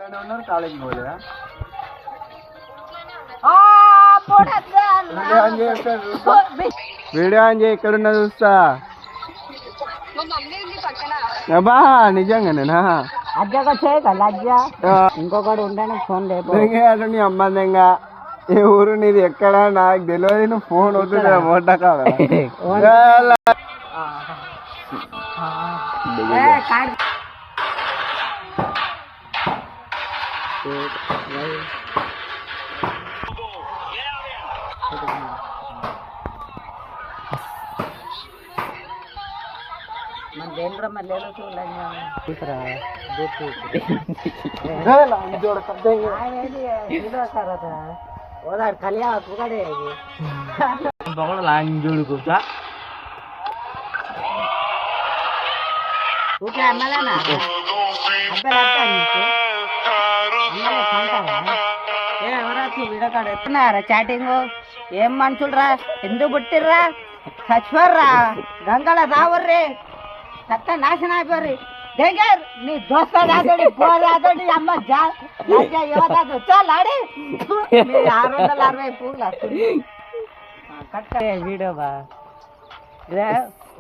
ఉన్నారు కాలేజీకి పోలేదా? వీడియో ఆన్ చేయి, ఎక్కడున్నా చూస్తా. అబ్బా నిజంగానేనా? ఇంకొకటి ఉంటాను ఫోన్ లేదు. నీ అమ్మందంగా ఏ ఊరు నీది ఎక్కడ నాకు తెలియదు. నువ్వు ఫోన్ వద్దు మోటా కావాలి. చాటింగ్ ఏం మనుషులరా, ఎందుకు పుట్టిర్రా, చచ్చిపోర్రా, గంగల రావర్రే, సత్త నాశనం అయిపోర్రి. దగ్గర నీ దోస్త రాదోడి పోరాదోడి అమ్మ యువతాడు చాలాడి 660 పూలు కట్ట వీడియో బా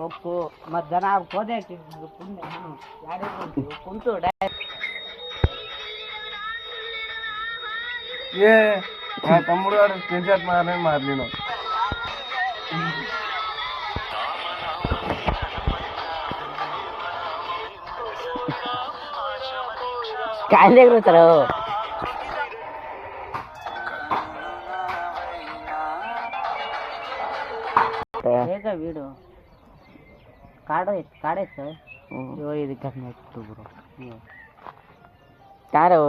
ఒప్పు మధ్యాహ్న పోదే కుంటు ఏ తమ్ముడు గారు స్క్రీన్ షాట్ మారలేను. కాయలు ఎగురుతారు. వీడు కాడేస్తా ఇది బ్రో కారు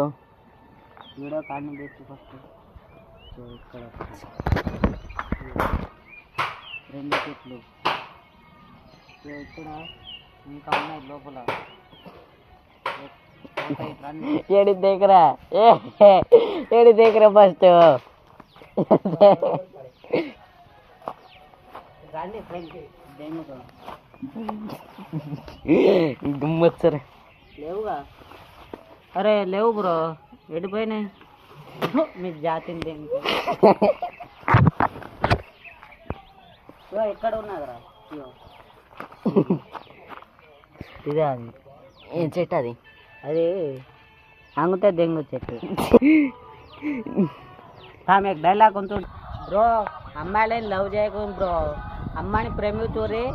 వీడియో కార్డుని తెచ్చి ఫస్ట్ ఇక్కడ 2 చెట్లు ఇక్కడ ఇంకా ఉన్నాయి లోపల. ఏడి దగ్గర ఫస్ట్ గుమ్మొచ్చరు లేవుగా. అరే లేవు బ్రో, ఎడిపోయినాయి మీ జాతి ఎక్కడ ఉన్నదిరా? ఇదే అది ఏం చెట్టు అది? అది అంగుతే దెంగు చెట్టు. ఆమె డైలాగ్ ఉంటు బ్రో, అమ్మాయిలని లవ్ చేయకుండా బ్రో, అమ్మాయిని ప్రేమించురి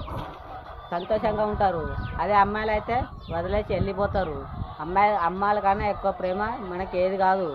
సంతోషంగా ఉంటారు. అదే అమ్మాయిలు అయితే వదిలేసి వెళ్ళిపోతారు. అమ్మాయిల కన్నా ఎక్కువ ప్రేమ మనకి ఏది కాదు.